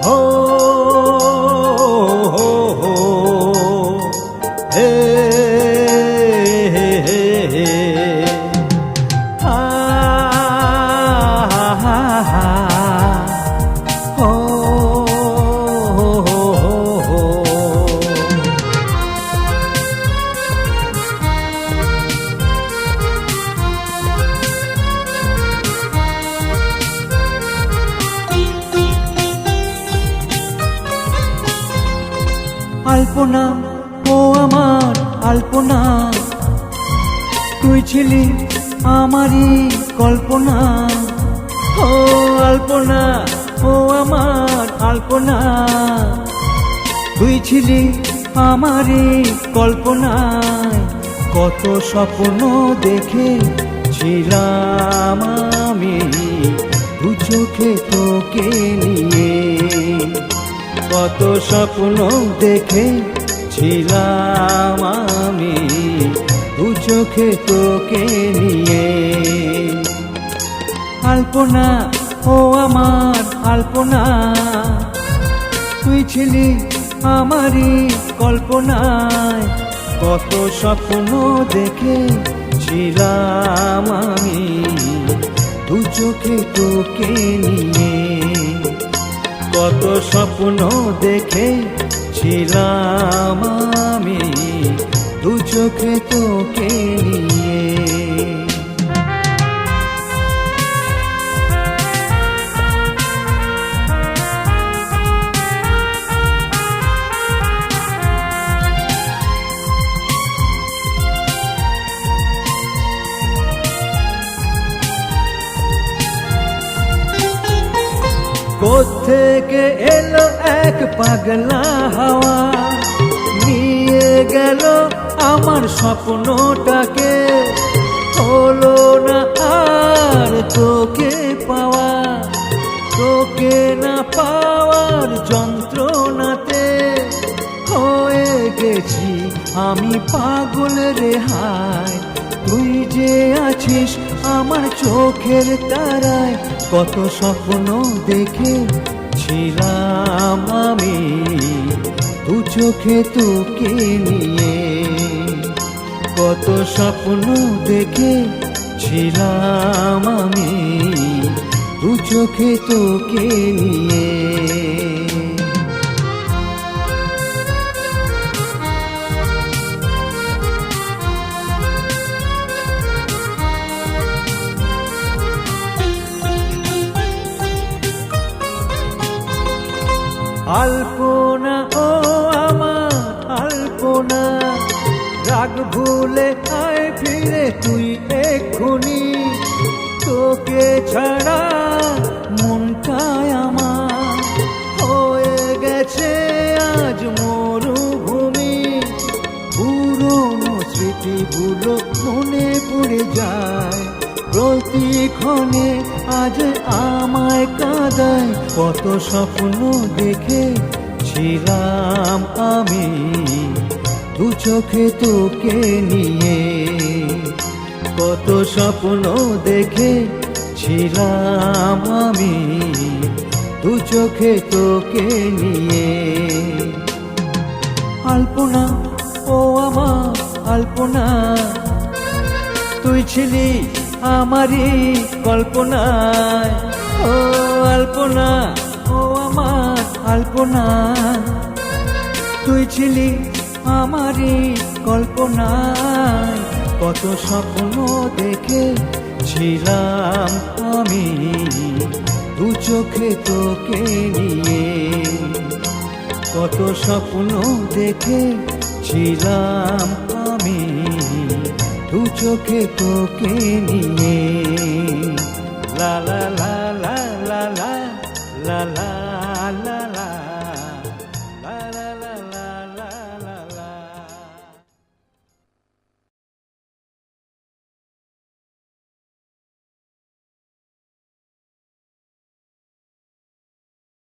हो हे हा हा हा हो আলপনা ও আমার আলপনা, তুই ছিলি আমারই কল্পনা। ও আলপনা ও আমার আলপনা, তুই ছিলি আমারই কল্পনায়। কত স্বপ্ন দেখেছিলাম আমি দু চোখে তোকে নিয়ে, কত স্বপ্ন দেখেছিলাম আমি দু চোখে তোকে নিয়ে। আলপনা ও আমার আলপনা, তুই ছিলি আমারই কল্পনায়। কত স্বপ্ন দেখেছিলাম আমি দু চোখে তোকে নিয়ে, কত স্বপ্ন দেখেছিলাম আমি দু চোখে তোকে নিয়ে। কোত্থেকে এলো এক পাগলা হাওয়া, নিয়ে গেল আমার স্বপ্নটাকে। হলো না আর তোকে পাওয়া, তোকে না পাওয়ার যন্ত্রণাতে হয়ে গেছি আমি পাগল রে হায়। তুই যে আছিস আমার চোখের তারায়, কত স্বপ্ন দেখেছিলাম আমি দু চোখে তোকে নিয়ে, কত স্বপ্ন দেখেছিলাম আমি দু চোখে তোকে নিয়ে। আলপনা ও আমার আলপনা, রাগ ভুলে আয় ফিরে তুই এক্ষুনি। তোকে ছাড়া মনটায় আমার হয়ে গেছে আজ মরুভূমি। পুরনো স্মৃতিগুলো মনে পড়ে যায় প্রতিক্ষণে, আজ আমায় কাঁদায়। কত স্বপ্ন দেখেছিলাম আমি দু চোখে তোকে নিয়ে, কত স্বপ্ন দেখেছিলাম আমি দু চোখে তোকে নিয়ে। আলপনা ও আমার আলপনা, তুই ছিলি আমারই কল্পনায়। ও আলপনা ও আমার আলপনা, তুই ছিলি আমারই কল্পনায়। কত স্বপ্ন দেখেছিলাম আমি দু চোখে তোকে নিয়ে, কত স্বপ্ন দেখেছিলাম আমি দু চোখে তোকে নিয়ে। লা লা লা লা লা লা লা লা।